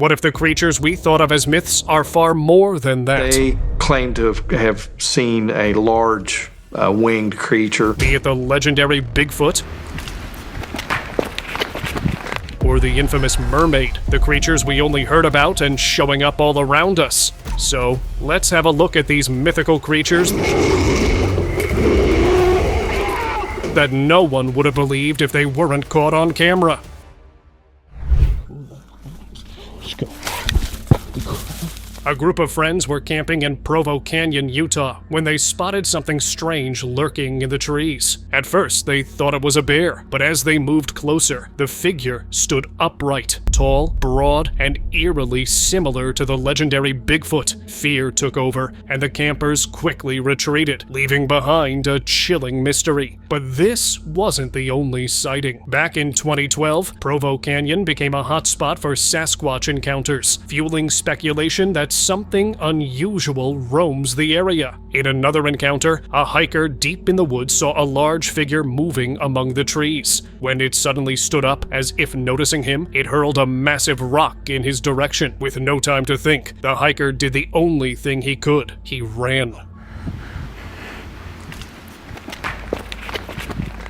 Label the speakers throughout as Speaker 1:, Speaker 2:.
Speaker 1: What if the creatures we thought of as myths are far more than that?
Speaker 2: They claim to have seen a large winged creature.
Speaker 1: Be it the legendary Bigfoot, or the infamous Mermaid, the creatures we only heard about and showing up all around us. So, let's have a look at these mythical creatures that no one would have believed if they weren't caught on camera.
Speaker 3: Let's go.
Speaker 1: A group of friends were camping in Provo Canyon, Utah, when they spotted something strange lurking in the trees. At first, they thought it was a bear, but as they moved closer, the figure stood upright, tall, broad, and eerily similar to the legendary Bigfoot. Fear took over, and the campers quickly retreated, leaving behind a chilling mystery. But this wasn't the only sighting. Back in 2012, Provo Canyon became a hotspot for Sasquatch encounters, fueling speculation that something unusual roams the area. In another encounter, a hiker deep in the woods saw a large figure moving among the trees. When it suddenly stood up, as if noticing him, it hurled a massive rock in his direction. With no time to think, the hiker did the only thing he could. He ran.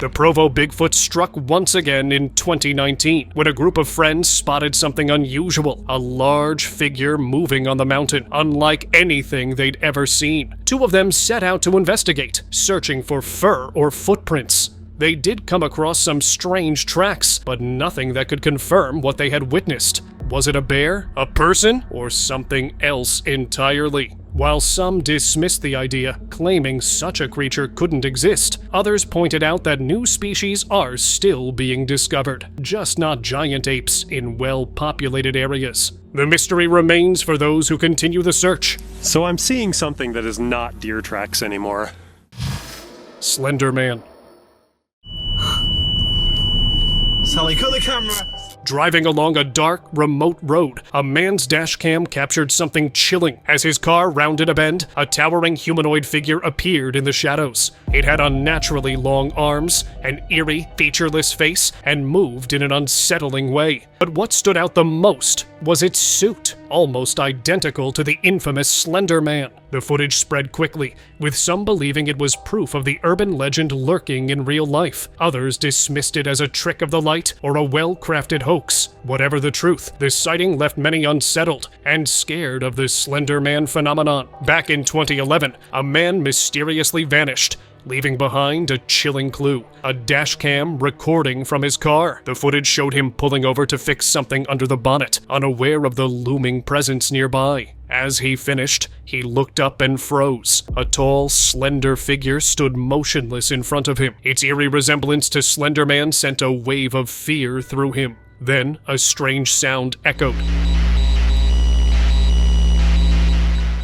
Speaker 1: The Provo Bigfoot struck once again in 2019, when a group of friends spotted something unusual, a large figure moving on the mountain, unlike anything they'd ever seen. Two of them set out to investigate, searching for fur or footprints. They did come across some strange tracks, but nothing that could confirm what they had witnessed. Was it a bear, a person, or something else entirely? While some dismissed the idea, claiming such a creature couldn't exist, others pointed out that new species are still being discovered, just not giant apes in well-populated areas. The mystery remains for those who continue the search.
Speaker 3: So I'm seeing something that is not deer tracks anymore.
Speaker 1: Slender Man.
Speaker 4: Sally, cut the camera!
Speaker 1: Driving along a dark, remote road, a man's dash cam captured something chilling. As his car rounded a bend, a towering humanoid figure appeared in the shadows. It had unnaturally long arms, an eerie, featureless face, and moved in an unsettling way. But what stood out the most was its suit, almost identical to the infamous Slender Man. The footage spread quickly, with some believing it was proof of the urban legend lurking in real life. Others dismissed it as a trick of the light or a well-crafted hoax. Whatever the truth, this sighting left many unsettled and scared of the Slender Man phenomenon. Back in 2011, a man mysteriously vanished, leaving behind a chilling clue, a dashcam recording from his car. The footage showed him pulling over to fix something under the bonnet, unaware of the looming presence nearby. As he finished, he looked up and froze. A tall, slender figure stood motionless in front of him. Its eerie resemblance to Slender Man sent a wave of fear through him. Then, a strange sound echoed.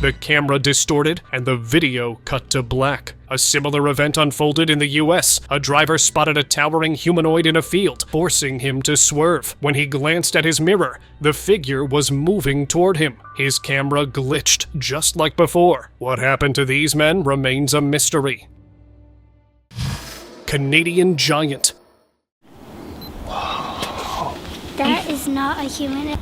Speaker 1: The camera distorted, and the video cut to black. A similar event unfolded in the US. A driver spotted a towering humanoid in a field, forcing him to swerve. When he glanced at his mirror, the figure was moving toward him. His camera glitched, just like before. What happened to these men remains a mystery. Canadian Giant.
Speaker 5: That is not a human.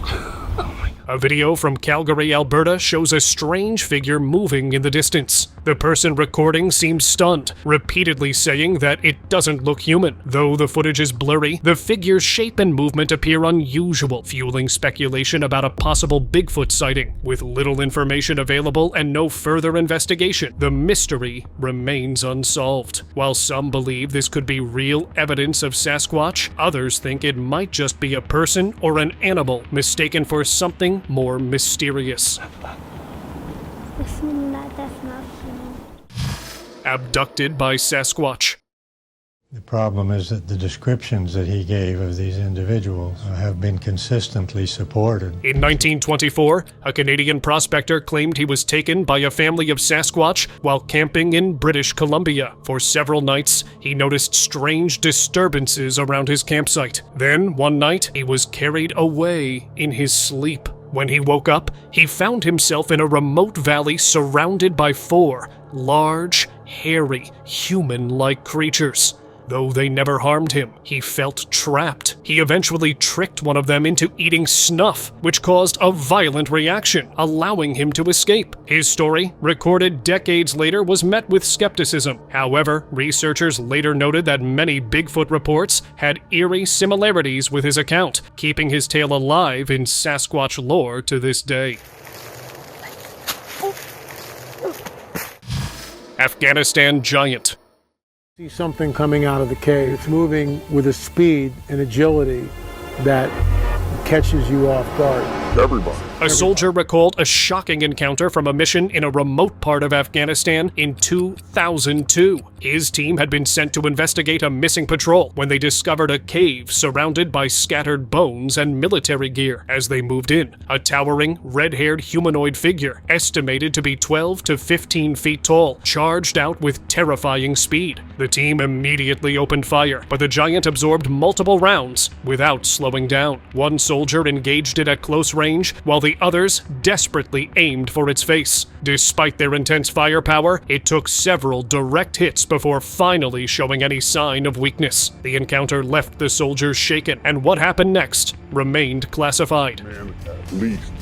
Speaker 1: A video from Calgary, Alberta shows a strange figure moving in the distance. The person recording seems stunned, repeatedly saying that it doesn't look human. Though the footage is blurry, the figure's shape and movement appear unusual, fueling speculation about a possible Bigfoot sighting. With little information available and no further investigation, the mystery remains unsolved. While some believe this could be real evidence of Sasquatch, others think it might just be a person or an animal mistaken for something more mysterious.
Speaker 5: That's not human.
Speaker 1: Abducted by Sasquatch.
Speaker 6: The problem is that the descriptions that he gave of these individuals have been consistently supported.
Speaker 1: In 1924, a Canadian prospector claimed he was taken by a family of Sasquatch while camping in British Columbia. For several nights, he noticed strange disturbances around his campsite. Then, one night, he was carried away in his sleep. When he woke up, he found himself in a remote valley surrounded by 4 large, hairy, human-like creatures. Though they never harmed him, he felt trapped. He eventually tricked one of them into eating snuff, which caused a violent reaction, allowing him to escape. His story, recorded decades later, was met with skepticism. However, researchers later noted that many Bigfoot reports had eerie similarities with his account, keeping his tale alive in Sasquatch lore to this day. Afghanistan giant.
Speaker 7: See something coming out of the cave. It's moving with a speed and agility that catches you off guard.
Speaker 1: A soldier recalled a shocking encounter from a mission in a remote part of Afghanistan in 2002. His team had been sent to investigate a missing patrol when they discovered a cave surrounded by scattered bones and military gear. As they moved in, a towering, red-haired humanoid figure, estimated to be 12 to 15 feet tall, charged out with terrifying speed. The team immediately opened fire, but the giant absorbed multiple rounds without slowing down. One soldier engaged it at close range, while the others desperately aimed for its face. Despite their intense firepower, it took several direct hits before finally showing any sign of weakness. The encounter left the soldiers shaken, and what happened next remained classified.
Speaker 8: Man, at least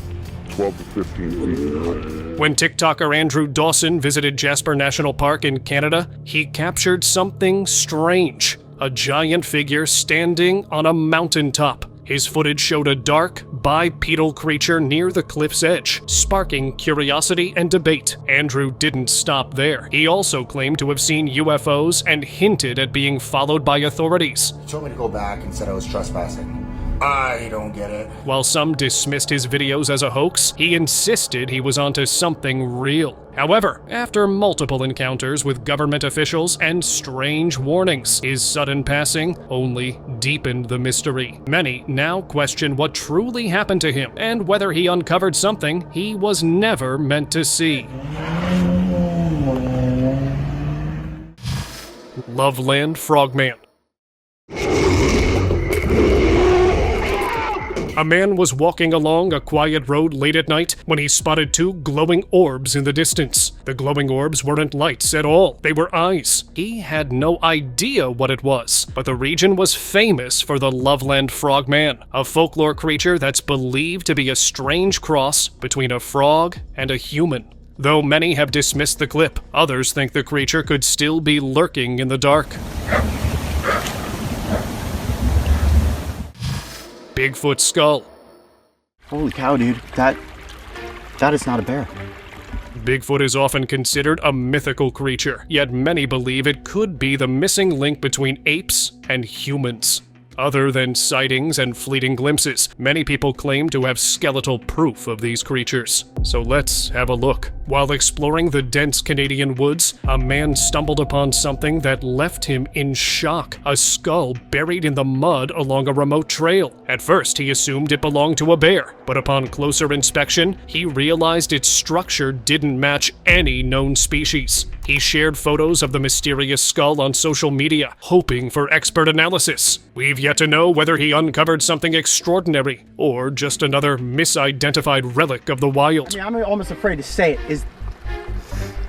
Speaker 8: 12 to 15 feet.
Speaker 1: When TikToker Andrew Dawson visited Jasper National Park in Canada, he captured something strange. A giant figure standing on a mountaintop. His footage showed a dark, bipedal creature near the cliff's edge, sparking curiosity and debate. Andrew didn't stop there. He also claimed to have seen UFOs and hinted at being followed by authorities.
Speaker 9: He told me to go back and said I was trespassing. I don't get it.
Speaker 1: While some dismissed his videos as a hoax, he insisted he was onto something real. However, after multiple encounters with government officials and strange warnings, his sudden passing only deepened the mystery. Many now question what truly happened to him and whether he uncovered something he was never meant to see. Loveland Frogman. A man was walking along a quiet road late at night when he spotted two glowing orbs in the distance. The glowing orbs weren't lights at all, they were eyes. He had no idea what it was, but the region was famous for the Loveland Frogman, a folklore creature that's believed to be a strange cross between a frog and a human. Though many have dismissed the clip, others think the creature could still be lurking in the dark. Bigfoot skull.
Speaker 10: Holy cow, dude. That is not a bear.
Speaker 1: Bigfoot is often considered a mythical creature, yet many believe it could be the missing link between apes and humans. Other than sightings and fleeting glimpses, many people claim to have skeletal proof of these creatures. So let's have a look. While exploring the dense Canadian woods, a man stumbled upon something that left him in shock. A skull buried in the mud along a remote trail. At first, he assumed it belonged to a bear, but upon closer inspection, he realized its structure didn't match any known species. He shared photos of the mysterious skull on social media, hoping for expert analysis. We've yet to know whether he uncovered something extraordinary, or just another misidentified relic of the wild.
Speaker 10: I'm almost afraid to say it.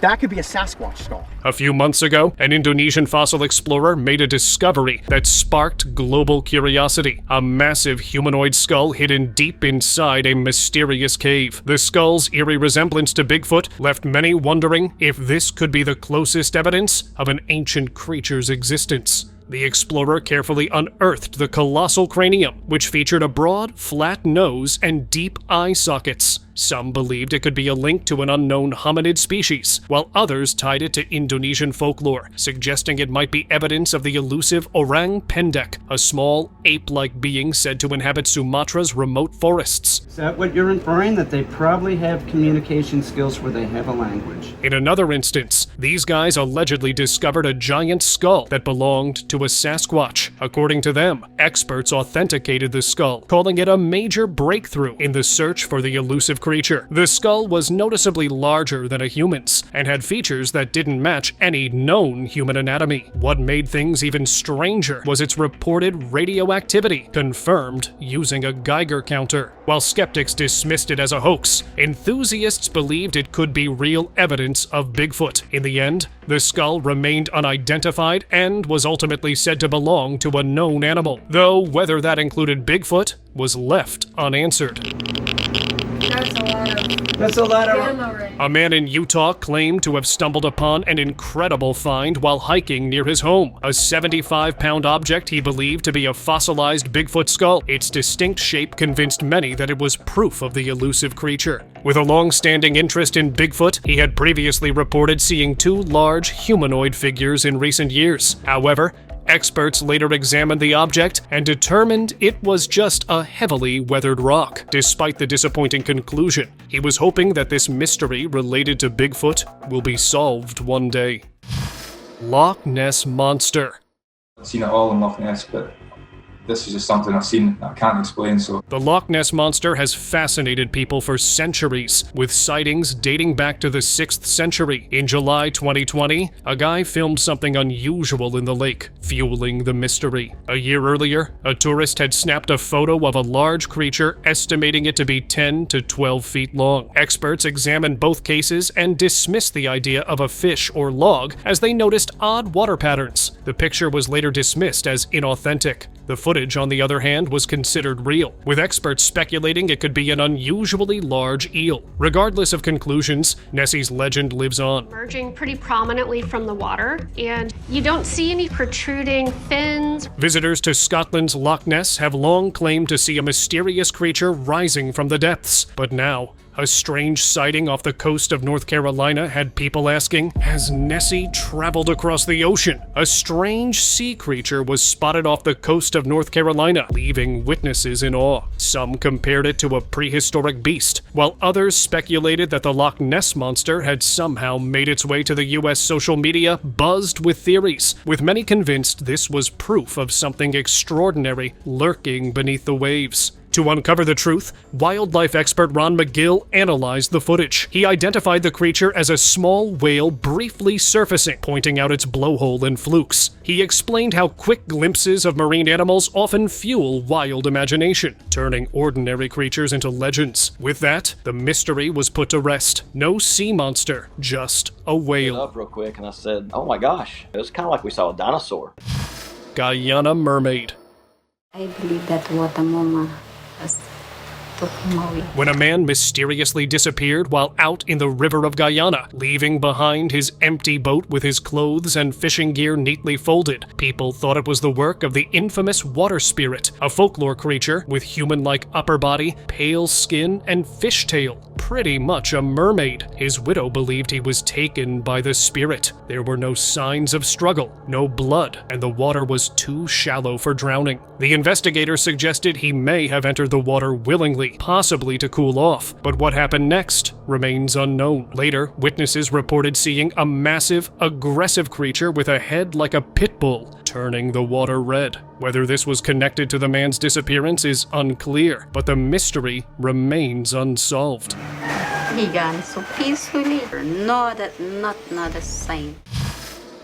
Speaker 10: That could be a Sasquatch skull.
Speaker 1: A few months ago, an Indonesian fossil explorer made a discovery that sparked global curiosity. A massive humanoid skull hidden deep inside a mysterious cave. The skull's eerie resemblance to Bigfoot left many wondering if this could be the closest evidence of an ancient creature's existence. The explorer carefully unearthed the colossal cranium, which featured a broad, flat nose and deep eye sockets. Some believed it could be a link to an unknown hominid species, while others tied it to Indonesian folklore, suggesting it might be evidence of the elusive orang pendek, a small, ape-like being said to inhabit Sumatra's remote forests.
Speaker 11: Is that what you're inferring? That they probably have communication skills where they have a language?
Speaker 1: In another instance, these guys allegedly discovered a giant skull that belonged to a Sasquatch. According to them, experts authenticated the skull, calling it a major breakthrough in the search for the elusive creature. The skull was noticeably larger than a human's and had features that didn't match any known human anatomy. What made things even stranger was its reported radioactivity, confirmed using a Geiger counter. While skeptics dismissed it as a hoax, enthusiasts believed it could be real evidence of Bigfoot. In the end, the skull remained unidentified and was ultimately said to belong to a known animal, though whether that included Bigfoot was left unanswered.
Speaker 11: That's a lot of...
Speaker 1: A man in Utah claimed to have stumbled upon an incredible find while hiking near his home. A 75-pound object he believed to be a fossilized Bigfoot skull. Its distinct shape convinced many that it was proof of the elusive creature. With a long-standing interest in Bigfoot, he had previously reported seeing 2 large humanoid figures in recent years. However, experts later examined the object and determined it was just a heavily weathered rock. Despite the disappointing conclusion, he was hoping that this mystery related to Bigfoot will be solved one day. Loch Ness Monster.
Speaker 12: I've seen it all in Loch Ness, but this is just something I've seen that I can't explain, so...
Speaker 1: The Loch Ness Monster has fascinated people for centuries, with sightings dating back to the 6th century. In July 2020, a guy filmed something unusual in the lake, fueling the mystery. A year earlier, a tourist had snapped a photo of a large creature, estimating it to be 10 to 12 feet long. Experts examined both cases and dismissed the idea of a fish or log as they noticed odd water patterns. The picture was later dismissed as inauthentic. The footage, on the other hand, was considered real, with experts speculating it could be an unusually large eel. Regardless of conclusions, Nessie's legend lives on.
Speaker 13: Emerging pretty prominently from the water, and you don't see any protruding fins.
Speaker 1: Visitors to Scotland's Loch Ness have long claimed to see a mysterious creature rising from the depths, but now, a strange sighting off the coast of North Carolina had people asking, has Nessie traveled across the ocean? A strange sea creature was spotted off the coast of North Carolina, leaving witnesses in awe. Some compared it to a prehistoric beast, while others speculated that the Loch Ness Monster had somehow made its way to the US social media, buzzed with theories, with many convinced this was proof of something extraordinary lurking beneath the waves. To uncover the truth, wildlife expert Ron McGill analyzed the footage. He identified the creature as a small whale briefly surfacing, pointing out its blowhole and flukes. He explained how quick glimpses of marine animals often fuel wild imagination, turning ordinary creatures into legends. With that, the mystery was put to rest. No sea monster, just a whale.
Speaker 14: Up real quick and I said, oh my gosh, it was kind of like we saw a dinosaur.
Speaker 1: Guyana Mermaid.
Speaker 15: I believe that water mama took him away.
Speaker 1: When a man mysteriously disappeared while out in the river of Guyana, leaving behind his empty boat with his clothes and fishing gear neatly folded, people thought it was the work of the infamous water spirit, a folklore creature with human-like upper body, pale skin, and fishtail. Pretty much a mermaid. His widow believed he was taken by the spirit. There were no signs of struggle, no blood, and the water was too shallow for drowning. The investigator suggested he may have entered the water willingly, possibly to cool off, but what happened next remains unknown. Later, witnesses reported seeing a massive, aggressive creature with a head like a pit bull, turning the water red. Whether this was connected to the man's disappearance is unclear, but the mystery remains unsolved.
Speaker 15: He gone so peacefully. No, that not a sign.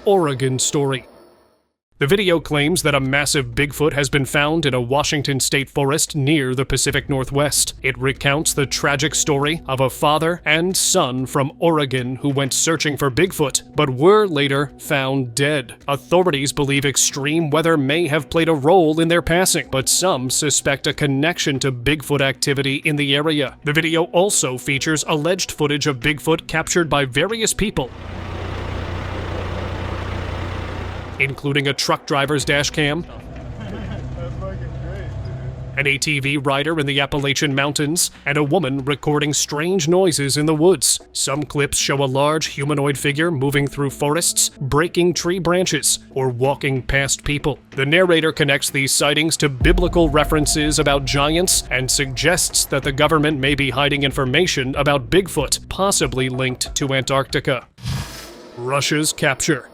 Speaker 1: Oregon story. The video claims that a massive Bigfoot has been found in a Washington state forest near the Pacific Northwest. It recounts the tragic story of a father and son from Oregon who went searching for Bigfoot, but were later found dead. Authorities believe extreme weather may have played a role in their passing, but some suspect a connection to Bigfoot activity in the area. The video also features alleged footage of Bigfoot captured by various people, including a truck driver's dash cam, an ATV rider in the Appalachian Mountains, and a woman recording strange noises in the woods. Some clips show a large humanoid figure moving through forests, breaking tree branches, or walking past people. The narrator connects these sightings to biblical references about giants and suggests that the government may be hiding information about Bigfoot, possibly linked to Antarctica. Russia's capture.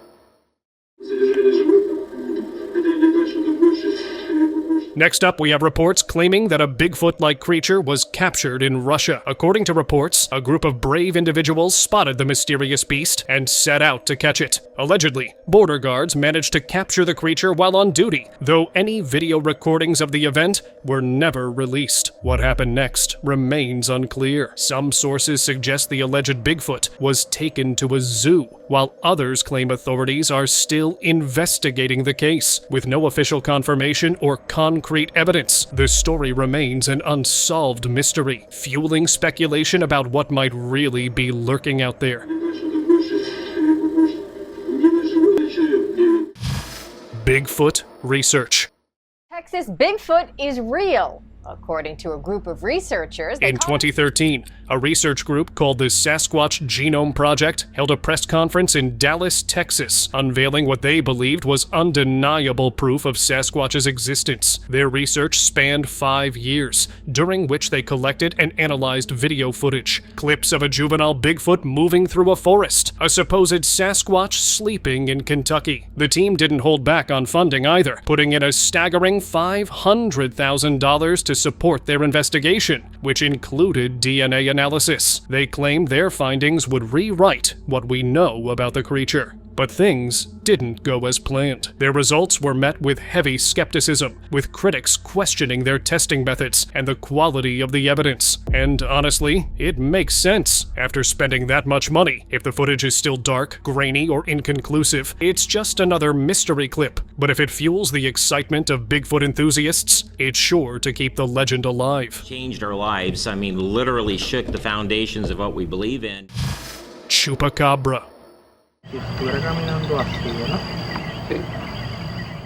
Speaker 1: Next up, we have reports claiming that a Bigfoot-like creature was captured in Russia. According to reports, a group of brave individuals spotted the mysterious beast and set out to catch it. Allegedly, border guards managed to capture the creature while on duty, though any video recordings of the event were never released. What happened next remains unclear. Some sources suggest the alleged Bigfoot was taken to a zoo, while others claim authorities are still investigating the case. With no official confirmation or concrete evidence, the story remains an unsolved mystery, fueling speculation about what might really be lurking out there. Bigfoot research.
Speaker 16: Texas Bigfoot is real, according to a group of researchers.
Speaker 1: In 2013, a research group called the Sasquatch Genome Project held a press conference in Dallas, Texas, unveiling what they believed was undeniable proof of Sasquatch's existence. Their research spanned 5 years, during which they collected and analyzed video footage, clips of a juvenile Bigfoot moving through a forest, a supposed Sasquatch sleeping in Kentucky. The team didn't hold back on funding either, putting in a staggering $500,000 to support their investigation, which included DNA analysis. They claimed their findings would rewrite what we know about the creature. But things didn't go as planned. Their results were met with heavy skepticism, with critics questioning their testing methods and the quality of the evidence. And honestly, it makes sense. After spending that much money, if the footage is still dark, grainy, or inconclusive, it's just another mystery clip. But if it fuels the excitement of Bigfoot enthusiasts, it's sure to keep the legend alive.
Speaker 17: Changed our lives. I mean, literally shook the foundations of what we believe in.
Speaker 1: Chupacabra.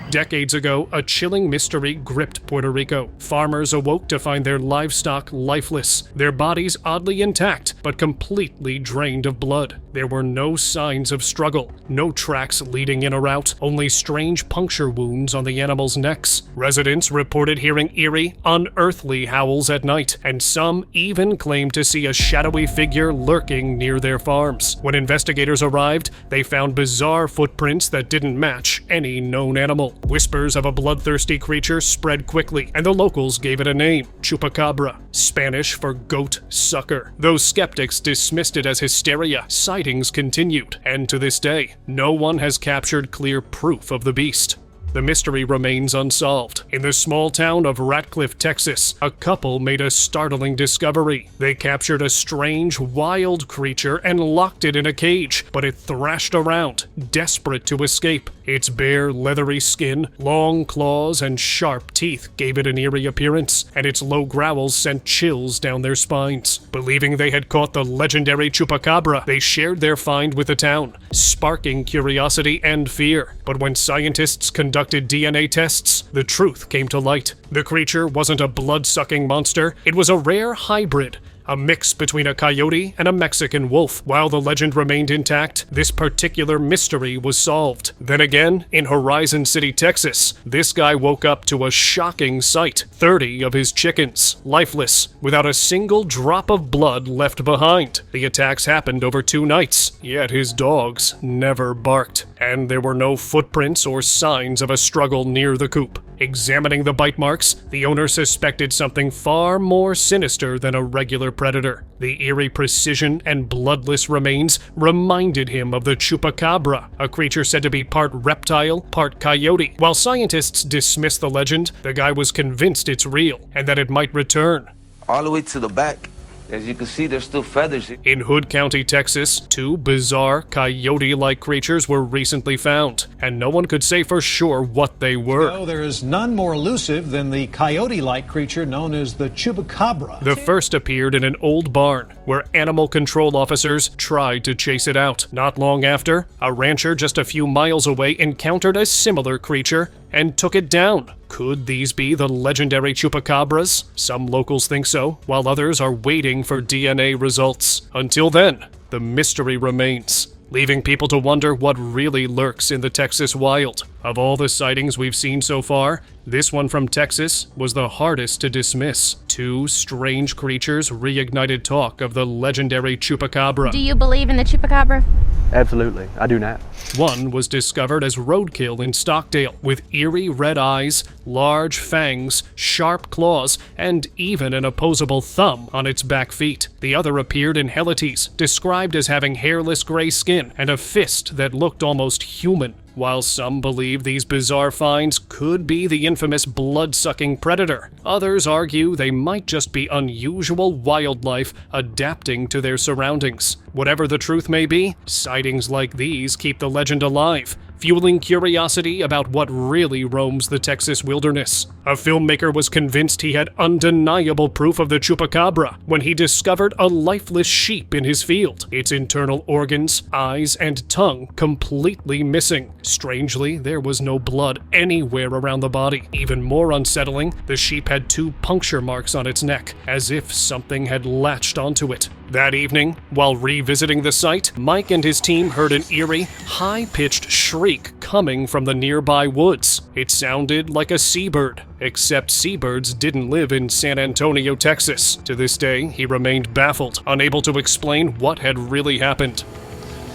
Speaker 1: Decades ago, a chilling mystery gripped Puerto Rico. Farmers awoke to find their livestock lifeless, their bodies oddly intact, but completely drained of blood. There were no signs of struggle, no tracks leading in or out, only strange puncture wounds on the animals' necks. Residents reported hearing eerie, unearthly howls at night, and some even claimed to see a shadowy figure lurking near their farms. When investigators arrived, they found bizarre footprints that didn't match any known animal. Whispers of a bloodthirsty creature spread quickly, and the locals gave it a name, Chupacabra, Spanish for goat sucker. Though skeptics dismissed it as hysteria, sightings continued, and to this day, no one has captured clear proof of the beast. The mystery remains unsolved. In the small town of Ratcliffe, Texas, a couple made a startling discovery. They captured a strange, wild creature and locked it in a cage, but it thrashed around, desperate to escape. Its bare, leathery skin, long claws, and sharp teeth gave it an eerie appearance, and its low growls sent chills down their spines. Believing they had caught the legendary Chupacabra, they shared their find with the town, sparking curiosity and fear. But when scientists conducted DNA tests, the truth came to light. The creature wasn't a blood-sucking monster, it was a rare hybrid, a mix between a coyote and a Mexican wolf. While the legend remained intact, this particular mystery was solved. Then again, in Horizon City, Texas, this guy woke up to a shocking sight. 30 of his chickens, lifeless, without a single drop of blood left behind. The attacks happened over 2 nights, yet his dogs never barked. And there were no footprints or signs of a struggle near the coop. Examining the bite marks, the owner suspected something far more sinister than a regular predator. The eerie precision and bloodless remains reminded him of the Chupacabra, a creature said to be part reptile, part coyote. While scientists dismiss the legend, the guy was convinced it's real and that it might return.
Speaker 18: All the way to the back. As you can see, there's still feathers.
Speaker 1: In Hood County, Texas, 2 bizarre coyote-like creatures were recently found, and no one could say for sure what they were.
Speaker 4: No, there is none more elusive than the coyote-like creature known as the Chupacabra.
Speaker 1: The first appeared in an old barn, where animal control officers tried to chase it out. Not long after, a rancher just a few miles away encountered a similar creature and took it down. Could these be the legendary Chupacabras? Some locals think so, while others are waiting for DNA results. Until then, the mystery remains, leaving people to wonder what really lurks in the Texas wild. Of all the sightings we've seen so far, this one from Texas was the hardest to dismiss. Two strange creatures reignited talk of the legendary Chupacabra.
Speaker 16: Do you believe in the Chupacabra?
Speaker 10: Absolutely, I do not.
Speaker 1: One was discovered as roadkill in Stockdale, with eerie red eyes, large fangs, sharp claws, and even an opposable thumb on its back feet. The other appeared in Helotes, described as having hairless gray skin and a fist that looked almost human. While some believe these bizarre finds could be the infamous blood-sucking predator, others argue they might just be unusual wildlife adapting to their surroundings. Whatever the truth may be, sightings like these keep the legend alive, fueling curiosity about what really roams the Texas wilderness. A filmmaker was convinced he had undeniable proof of the Chupacabra when he discovered a lifeless sheep in his field, its internal organs, eyes, and tongue completely missing. Strangely, there was no blood anywhere around the body. Even more unsettling, the sheep had 2 puncture marks on its neck, as if something had latched onto it. That evening, while revisiting the site, Mike and his team heard an eerie, high-pitched shriek coming from the nearby woods. It sounded like a seabird, except seabirds didn't live in San Antonio, Texas. To this day, he remained baffled, unable to explain what had really happened.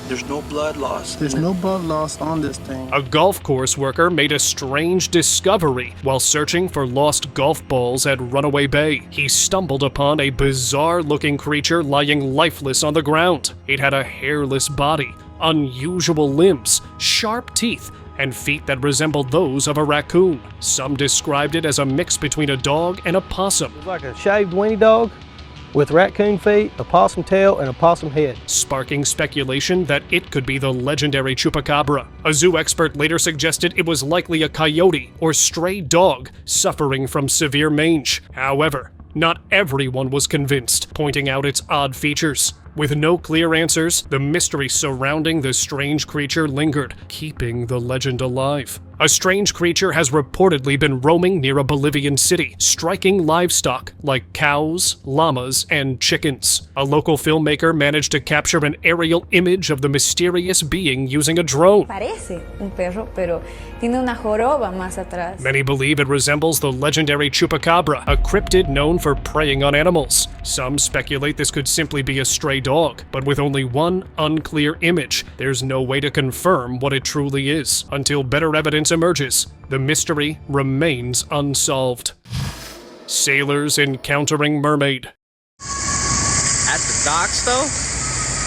Speaker 19: There's no blood loss.
Speaker 20: There's no blood loss on this thing.
Speaker 1: A golf course worker made a strange discovery while searching for lost golf balls at Runaway Bay. He stumbled upon a bizarre-looking creature lying lifeless on the ground. It had a hairless body, unusual limbs, sharp teeth, and feet that resembled those of a raccoon. Some described it as a mix between a dog and a possum.
Speaker 20: It's like a shaved weenie dog with raccoon feet, a possum tail, and a possum head,
Speaker 1: sparking speculation that it could be the legendary Chupacabra. A zoo expert later suggested it was likely a coyote or stray dog suffering from severe mange. However, not everyone was convinced, pointing out its odd features. With no clear answers, the mystery surrounding the strange creature lingered, keeping the legend alive. A strange creature has reportedly been roaming near a Bolivian city, striking livestock like cows, llamas, and chickens. A local filmmaker managed to capture an aerial image of the mysterious being using a drone.
Speaker 21: Parece un perro, pero tiene una joroba más atrás.
Speaker 1: Many believe it resembles the legendary Chupacabra, a cryptid known for preying on animals. Some speculate this could simply be a stray dog, but with only one unclear image, there's no way to confirm what it truly is. Until better evidence emerges, the mystery remains unsolved. Sailors encountering Mermaid.
Speaker 18: At the docks, though?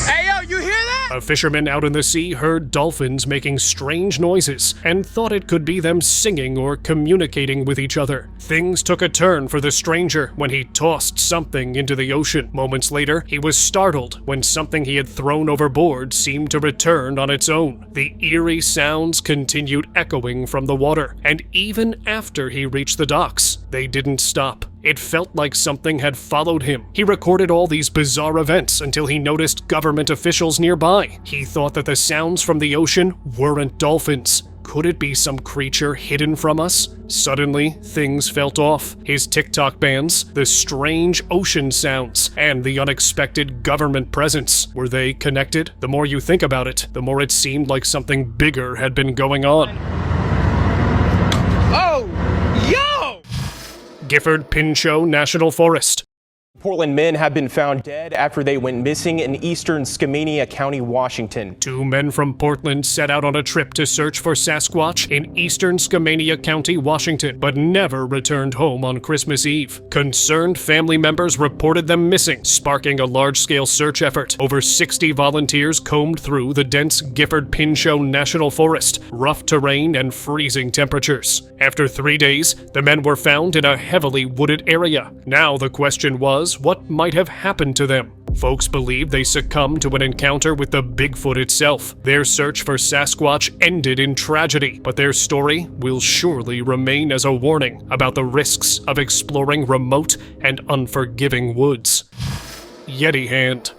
Speaker 22: Hey, yo, you hear that?
Speaker 1: A fisherman out in the sea heard dolphins making strange noises and thought it could be them singing or communicating with each other. Things took a turn for the stranger when he tossed something into the ocean. Moments later, he was startled when something he had thrown overboard seemed to return on its own. The eerie sounds continued echoing from the water, and even after he reached the docks, they didn't stop. It felt like something had followed him. He recorded all these bizarre events until he noticed government officials nearby. He thought that the sounds from the ocean weren't dolphins. Could it be some creature hidden from us? Suddenly, things felt off. His TikTok bans, the strange ocean sounds, and the unexpected government presence. Were they connected? The more you think about it, the more it seemed like something bigger had been going on.
Speaker 22: Oh, yo!
Speaker 1: Gifford Pinchot National Forest.
Speaker 23: Portland men have been found dead after they went missing in eastern Skamania County, Washington.
Speaker 1: 2 men from Portland set out on a trip to search for Sasquatch in eastern Skamania County, Washington, but never returned home on Christmas Eve. Concerned family members reported them missing, sparking a large-scale search effort. Over 60 volunteers combed through the dense Gifford Pinchot National Forest, rough terrain and freezing temperatures. After 3 days, the men were found in a heavily wooded area. Now the question was, what might have happened to them? Folks believe they succumbed to an encounter with the Bigfoot itself. Their search for Sasquatch ended in tragedy, but their story will surely remain as a warning about the risks of exploring remote and unforgiving woods. Yeti hand.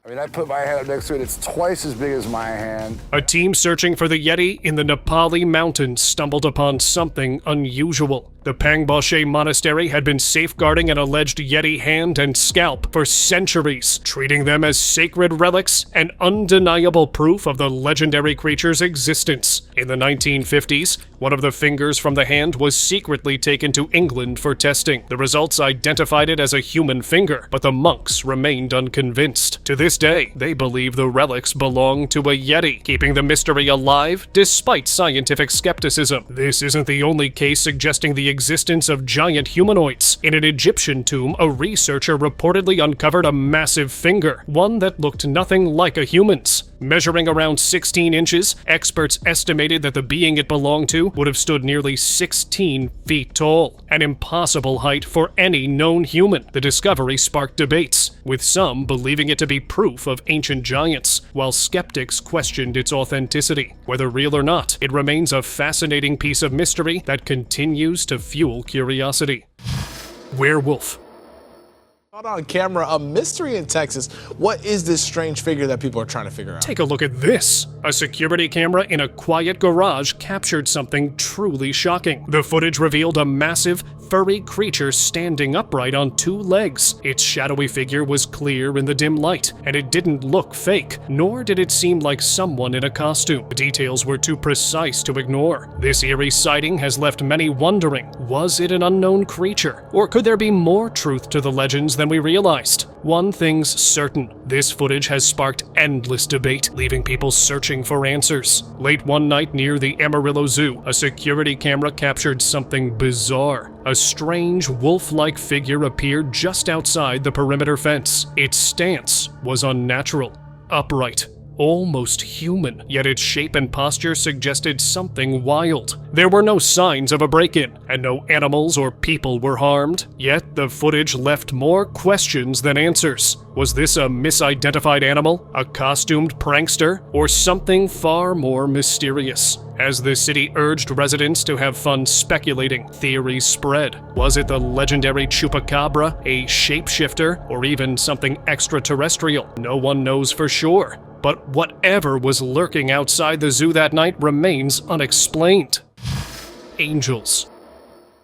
Speaker 24: I mean, I put my hand up next to it, it's twice as big as my hand.
Speaker 1: A team searching for the Yeti in the Nepali mountains stumbled upon something unusual. The Pangboche Monastery had been safeguarding an alleged Yeti hand and scalp for centuries, treating them as sacred relics and undeniable proof of the legendary creature's existence. In the 1950s, one of the fingers from the hand was secretly taken to England for testing. The results identified it as a human finger, but the monks remained unconvinced. To this day, they believe the relics belong to a Yeti, keeping the mystery alive despite scientific skepticism. This isn't the only case suggesting the existence of giant humanoids. In an Egyptian tomb, a researcher reportedly uncovered a massive finger, one that looked nothing like a human's. Measuring around 16 inches, experts estimated that the being it belonged to would have stood nearly 16 feet tall, an impossible height for any known human. The discovery sparked debates, with some believing it to be proof of ancient giants, while skeptics questioned its authenticity. Whether real or not, it remains a fascinating piece of mystery that continues to fuel curiosity. Werewolf.
Speaker 2: Caught on camera, a mystery in Texas. What is this strange figure that people are trying to figure out?
Speaker 1: Take a look at this. A security camera in a quiet garage captured something truly shocking. The footage revealed a massive, furry creature standing upright on two legs. Its shadowy figure was clear in the dim light, and it didn't look fake, nor did it seem like someone in a costume. The details were too precise to ignore. This eerie sighting has left many wondering, was it an unknown creature? Or could there be more truth to the legends than we realized? One thing's certain, this footage has sparked endless debate, leaving people searching for answers. Late one night near the Amarillo Zoo, a security camera captured something bizarre. A strange, wolf-like figure appeared just outside the perimeter fence. Its stance was unnatural, upright, almost human, yet its shape and posture suggested something wild. There were no signs of a break-in, and no animals or people were harmed, yet the footage left more questions than answers. Was this a misidentified animal, a costumed prankster, or something far more mysterious? As the city urged residents to have fun speculating, theories spread. Was it the legendary Chupacabra, a shapeshifter, or even something extraterrestrial? No one knows for sure. But whatever was lurking outside the zoo that night remains unexplained. Angels.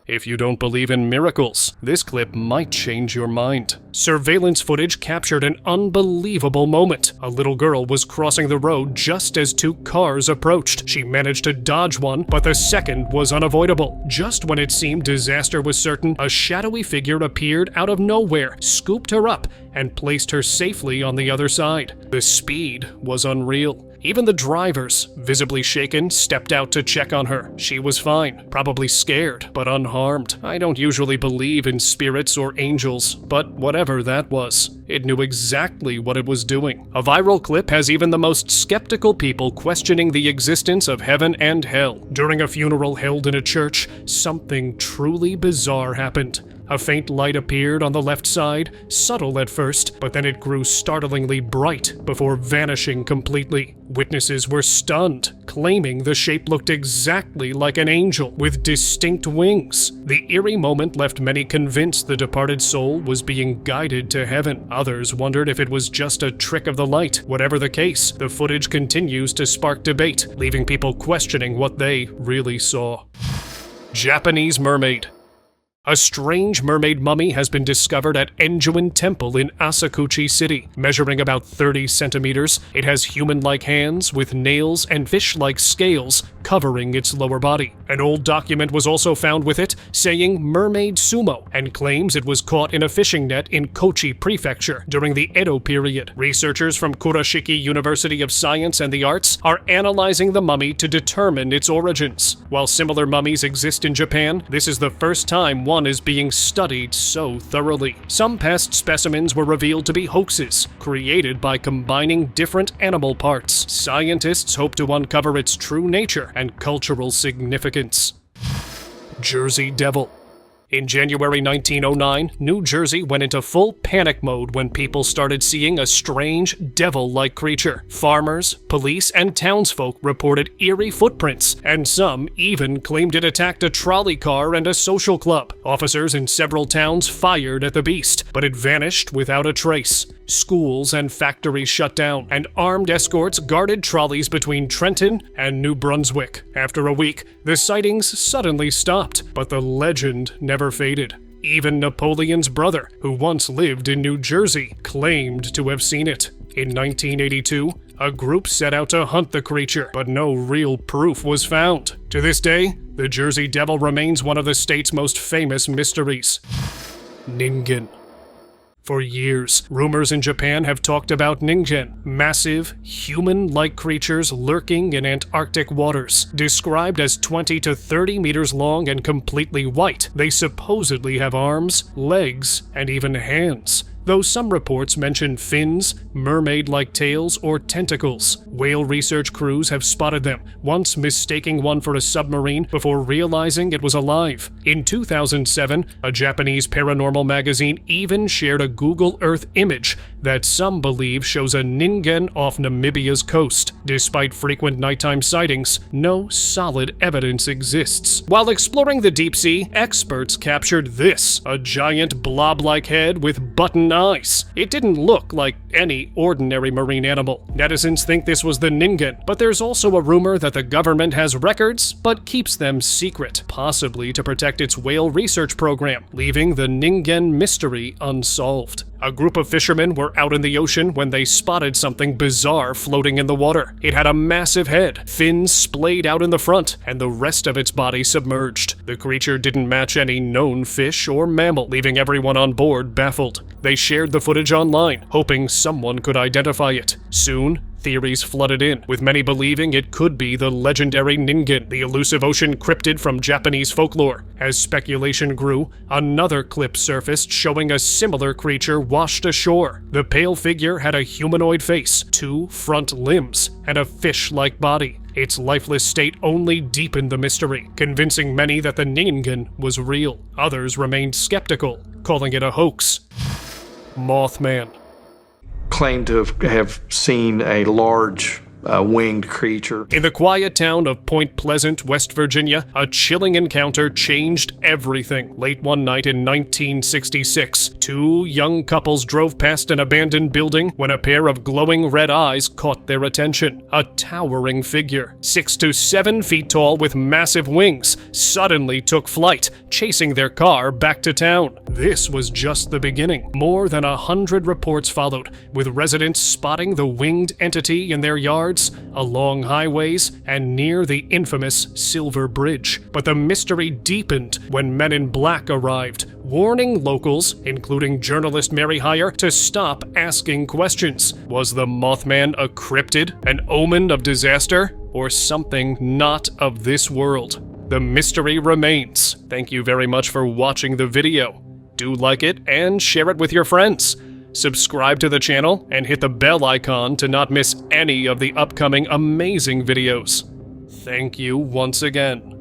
Speaker 1: If you don't believe in miracles, this clip might change your mind. Surveillance footage captured an unbelievable moment. A little girl was crossing the road just as two cars approached. She managed to dodge one, but the second was unavoidable. Just when it seemed disaster was certain, a shadowy figure appeared out of nowhere, scooped her up, and placed her safely on the other side. The speed was unreal. Even the drivers, visibly shaken, stepped out to check on her. She was fine, probably scared, but unharmed. I don't usually believe in spirits or angels, but whatever that was, it knew exactly what it was doing. A viral clip has even the most skeptical people questioning the existence of heaven and hell. During a funeral held in a church, something truly bizarre happened. A faint light appeared on the left side, subtle at first, but then it grew startlingly bright before vanishing completely. Witnesses were stunned, claiming the shape looked exactly like an angel with distinct wings. The eerie moment left many convinced the departed soul was being guided to heaven. Others wondered if it was just a trick of the light. Whatever the case, the footage continues to spark debate, leaving people questioning what they really saw. Japanese mermaid. A strange mermaid mummy has been discovered at Enjuin Temple in Asakuchi City. Measuring about 30 centimeters, it has human-like hands with nails and fish-like scales covering its lower body. An old document was also found with it, saying Mermaid Sumo, and claims it was caught in a fishing net in Kochi Prefecture during the Edo period. Researchers from Kurashiki University of Science and the Arts are analyzing the mummy to determine its origins. While similar mummies exist in Japan, this is the first time one is being studied so thoroughly. Some past specimens were revealed to be hoaxes, created by combining different animal parts. Scientists hope to uncover its true nature and cultural significance. Jersey Devil. In January 1909, New Jersey went into full panic mode when people started seeing a strange, devil-like creature. Farmers, police, and townsfolk reported eerie footprints, and some even claimed it attacked a trolley car and a social club. Officers in several towns fired at the beast, but it vanished without a trace. Schools and factories shut down, and armed escorts guarded trolleys between Trenton and New Brunswick. After a week, the sightings suddenly stopped, but the legend never faded. Even Napoleon's brother, who once lived in New Jersey, claimed to have seen it. In 1982, a group set out to hunt the creature, but no real proof was found. To this day, the Jersey Devil remains one of the state's most famous mysteries. Ningen. For years, rumors in Japan have talked about Ningen, massive, human-like creatures lurking in Antarctic waters. Described as 20 to 30 meters long and completely white, they supposedly have arms, legs, and even hands. Though some reports mention fins, mermaid-like tails, or tentacles. Whale research crews have spotted them, once mistaking one for a submarine before realizing it was alive. In 2007, a Japanese paranormal magazine even shared a Google Earth image that some believe shows a Ningen off Namibia's coast. Despite frequent nighttime sightings, no solid evidence exists. While exploring the deep sea, experts captured this, a giant blob-like head with button eyes. It didn't look like any ordinary marine animal. Netizens think this was the Ningen, but there's also a rumor that the government has records, but keeps them secret, possibly to protect its whale research program, leaving the Ningen mystery unsolved. A group of fishermen were out in the ocean when they spotted something bizarre floating in the water. It had a massive head, fins splayed out in the front, and the rest of its body submerged. The creature didn't match any known fish or mammal, leaving everyone on board baffled. They shared the footage online, hoping someone could identify it. Soon, theories flooded in, with many believing it could be the legendary Ningen, the elusive ocean cryptid from Japanese folklore. As speculation grew, another clip surfaced showing a similar creature washed ashore. The pale figure had a humanoid face, 2 front limbs, and a fish-like body. Its lifeless state only deepened the mystery, convincing many that the Ningen was real. Others remained skeptical, calling it a hoax. Mothman.
Speaker 3: Claimed to have seen a large winged creature.
Speaker 1: In the quiet town of Point Pleasant, West Virginia, a chilling encounter changed everything. Late one night in 1966, 2 young couples drove past an abandoned building when a pair of glowing red eyes caught their attention. A towering figure, 6 to 7 feet tall with massive wings, suddenly took flight, chasing their car back to town. This was just the beginning. More than 100 reports followed, with residents spotting the winged entity in their yards, along highways, and near the infamous Silver Bridge. But the mystery deepened when men in black arrived, warning locals, including journalist Mary Heyer, to stop asking questions. Was the Mothman a cryptid, an omen of disaster, or something not of this world? The mystery remains. Thank you very much for watching the video. Do like it and share it with your friends. Subscribe to the channel and hit the bell icon to not miss any of the upcoming amazing videos. Thank you once again.